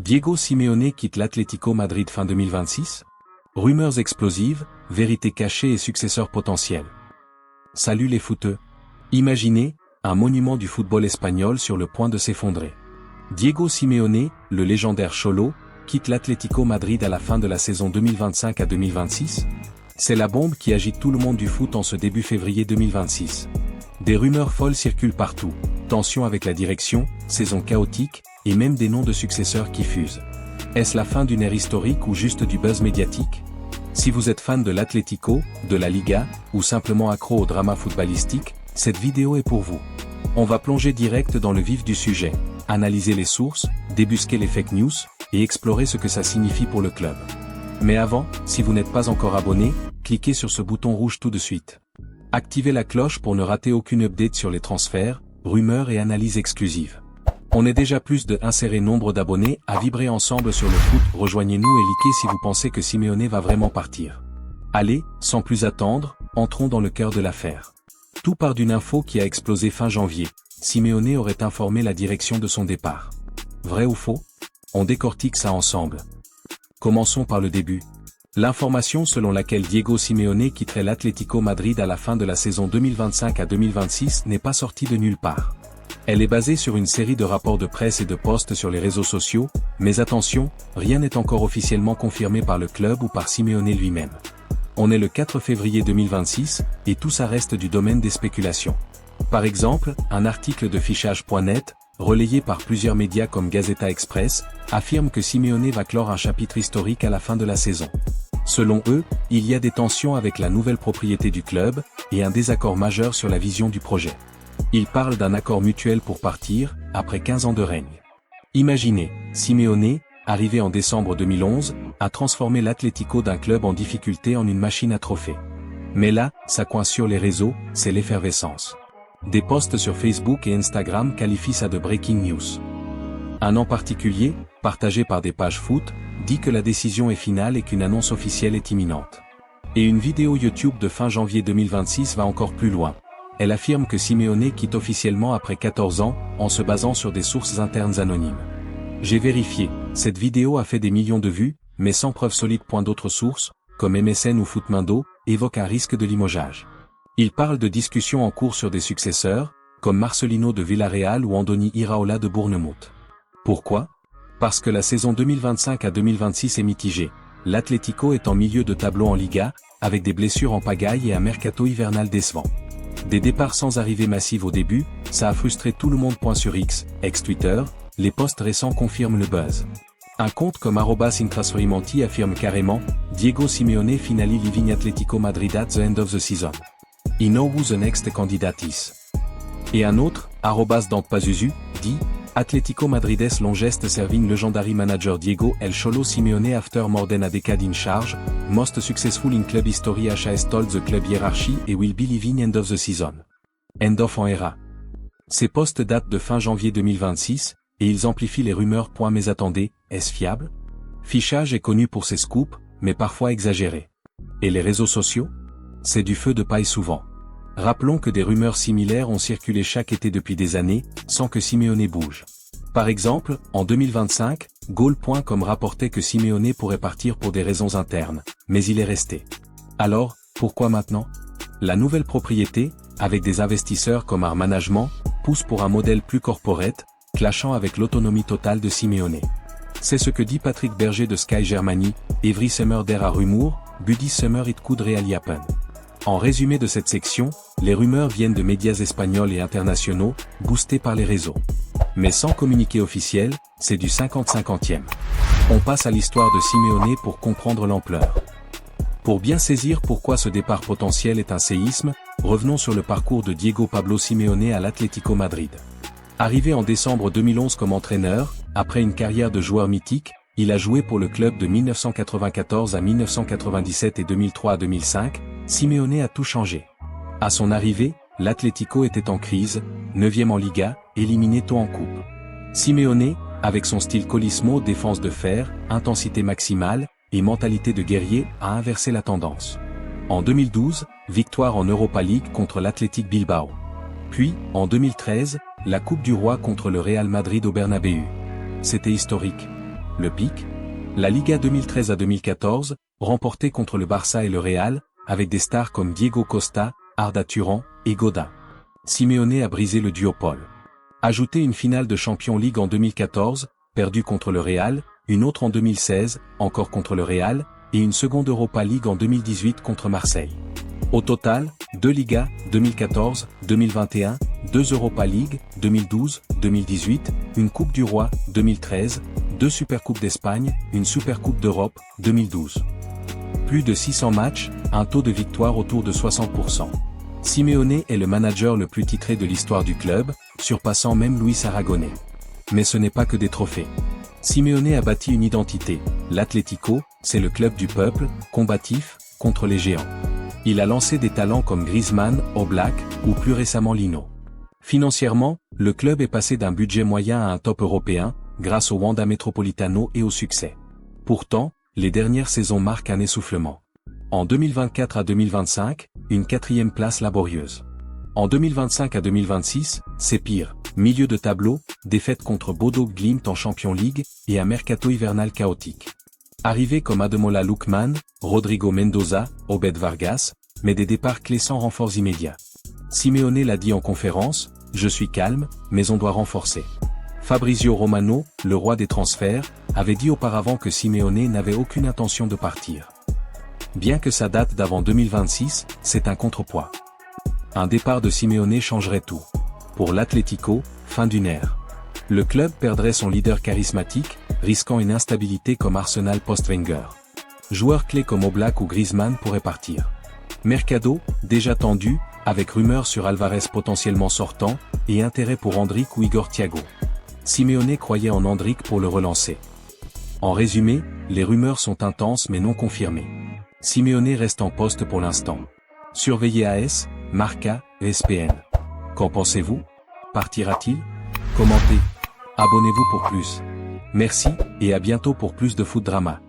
Diego Simeone quitte l'Atlético Madrid fin 2026? Rumeurs explosives, vérité cachée et successeur potentiel. Salut les footeux. Imaginez, un monument du football espagnol sur le point de s'effondrer. Diego Simeone, le légendaire Cholo, quitte l'Atlético Madrid à la fin de la saison 2025 à 2026? C'est la bombe qui agite tout le monde du foot en ce début février 2026. Des rumeurs folles circulent partout, tensions avec la direction, saison chaotique, et même des noms de successeurs qui fusent. Est-ce la fin d'une ère historique ou juste du buzz médiatique? Si vous êtes fan de l'Atlético, de la Liga, ou simplement accro au drama footballistique, cette vidéo est pour vous. On va plonger direct dans le vif du sujet, analyser les sources, débusquer les fake news, et explorer ce que ça signifie pour le club. Mais avant, si vous n'êtes pas encore abonné, cliquez sur ce bouton rouge tout de suite. Activez la cloche pour ne rater aucune update sur les transferts, rumeurs et analyses exclusives. On est déjà plus de 1 serré nombre d'abonnés à vibrer ensemble sur le foot. Rejoignez-nous et likez si vous pensez que Simeone va vraiment partir. Allez, sans plus attendre, entrons dans le cœur de l'affaire. Tout part d'une info qui a explosé fin janvier. Simeone aurait informé la direction de son départ. Vrai ou faux? On décortique ça ensemble. Commençons par le début. L'information selon laquelle Diego Simeone quitterait l'Atlético Madrid à la fin de la saison 2025 à 2026 n'est pas sortie de nulle part. Elle est basée sur une série de rapports de presse et de posts sur les réseaux sociaux, mais attention, rien n'est encore officiellement confirmé par le club ou par Simeone lui-même. On est le 4 février 2026, et tout ça reste du domaine des spéculations. Par exemple, un article de fichage.net, relayé par plusieurs médias comme Gazeta Express, affirme que Simeone va clore un chapitre historique à la fin de la saison. Selon eux, il y a des tensions avec la nouvelle propriété du club, et un désaccord majeur sur la vision du projet. Ils parlent d'un accord mutuel pour partir, après 15 ans de règne. Imaginez, Simeone, arrivé en décembre 2011, a transformé l'Atlético d'un club en difficulté en une machine à trophées. Mais là, ça coince sur les réseaux, c'est l'effervescence. Des posts sur Facebook et Instagram qualifient ça de breaking news. Un en particulier, partagé par des pages foot, dit que la décision est finale et qu'une annonce officielle est imminente. Et une vidéo YouTube de fin janvier 2026 va encore plus loin. Elle affirme que Simeone quitte officiellement après 14 ans, en se basant sur des sources internes anonymes. J'ai vérifié, cette vidéo a fait des millions de vues, mais sans preuve solide. D'autres sources, comme MSN ou Footmundo, évoquent un risque de limogeage. Il parle de discussions en cours sur des successeurs, comme Marcelino de Villarreal ou Andoni Iraola de Bournemouth. Pourquoi? Parce que la saison 2025 à 2026 est mitigée. L'Atlético est en milieu de tableau en Liga, avec des blessures en pagaille et un mercato hivernal décevant. Des départs sans arrivée massive au début, ça a frustré tout le monde. Sur X, ex-Twitter, les posts récents confirment le buzz. Un compte comme @intrasferimonti affirme carrément, Diego Simeone finally leaving Atlético Madrid at the end of the season. He know who the next candidate is. Et un autre, @dantpazuzu, dit, Atlético Madrides longest serving legendary manager Diego El Cholo Simeone after more than a decade in charge, most successful in club history has told the club hierarchy et will be leaving end of the season. End of en era. Ces posts datent de fin janvier 2026, et ils amplifient les rumeurs. Mais attendez, est-ce fiable? Fichage est connu pour ses scoops, mais parfois exagérés. Et les réseaux sociaux? C'est du feu de paille souvent. Rappelons que des rumeurs similaires ont circulé chaque été depuis des années, sans que Simeone bouge. Par exemple, en 2025, Goal.com rapportait que Simeone pourrait partir pour des raisons internes, mais il est resté. Alors, pourquoi maintenant? La nouvelle propriété, avec des investisseurs comme Art Management, pousse pour un modèle plus corporate, clashant avec l'autonomie totale de Simeone. C'est ce que dit Patrick Berger de Sky Germany, Every Summer there are rumors, Buddy Summer it could really happen. En résumé de cette section, les rumeurs viennent de médias espagnols et internationaux, boostés par les réseaux. Mais sans communiqué officiel, c'est du 50-50e. On passe à l'histoire de Simeone pour comprendre l'ampleur. Pour bien saisir pourquoi ce départ potentiel est un séisme, revenons sur le parcours de Diego Pablo Simeone à l'Atlético Madrid. Arrivé en décembre 2011 comme entraîneur, après une carrière de joueur mythique, il a joué pour le club de 1994 à 1997 et 2003 à 2005, Simeone a tout changé. À son arrivée, l'Atlético était en crise, 9e en Liga, éliminé tôt en coupe. Simeone, avec son style colismo, défense de fer, intensité maximale, et mentalité de guerrier, a inversé la tendance. En 2012, victoire en Europa League contre l'Athletic Bilbao. Puis, en 2013, la Coupe du Roi contre le Real Madrid au Bernabéu. C'était historique. le pic. La Liga 2013 à 2014, remportée contre le Barça et le Real, avec des stars comme Diego Costa, Arda Turan et Godin. Simeone a brisé le duopole. Ajoutez une finale de Champions League en 2014, perdue contre le Real, une autre en 2016, encore contre le Real, et une seconde Europa League en 2018 contre Marseille. Au total, 2 Ligas, 2014, 2021, 2 Europa League, 2012, 2018, une Coupe du Roi, 2013, 2 Supercoupes d'Espagne, une Supercoupe d'Europe, 2012. Plus de 600 matchs, un taux de victoire autour de 60%. Simeone est le manager le plus titré de l'histoire du club, surpassant même Luis Aragonés. Mais ce n'est pas que des trophées. Simeone a bâti une identité. L'Atlético, c'est le club du peuple, combatif, contre les géants. Il a lancé des talents comme Griezmann, Oblak, ou plus récemment Lino. Financièrement, le club est passé d'un budget moyen à un top européen, grâce au Wanda Metropolitano et au succès. Pourtant, les dernières saisons marquent un essoufflement. En 2024 à 2025, une 4e place laborieuse. En 2025 à 2026, c'est pire. Milieu de tableau, défaite contre Bodo Glimt en Champions League, et un mercato hivernal chaotique. Arrivés comme Ademola Lookman, Rodrigo Mendoza, Obed Vargas, mais des départs clés sans renforts immédiats. Simeone l'a dit en conférence, « Je suis calme, mais on doit renforcer ». Fabrizio Romano, le roi des transferts, avait dit auparavant que Simeone n'avait aucune intention de partir. Bien que ça date d'avant 2026, c'est un contrepoids. Un départ de Simeone changerait tout. Pour l'Atlético, fin d'une ère. Le club perdrait son leader charismatique, risquant une instabilité comme Arsenal post-Wenger. Joueurs clés comme Oblak ou Griezmann pourraient partir. Mercado, déjà tendu, avec rumeurs sur Alvarez potentiellement sortant, et intérêt pour Endrick ou Igor Thiago. Simeone croyait en Endrick pour le relancer. En résumé, les rumeurs sont intenses mais non confirmées. Simeone reste en poste pour l'instant. Surveillez AS, Marca, ESPN. Qu'en pensez-vous? Partira-t-il? Commentez. Abonnez-vous pour plus. Merci, et à bientôt pour plus de foot drama.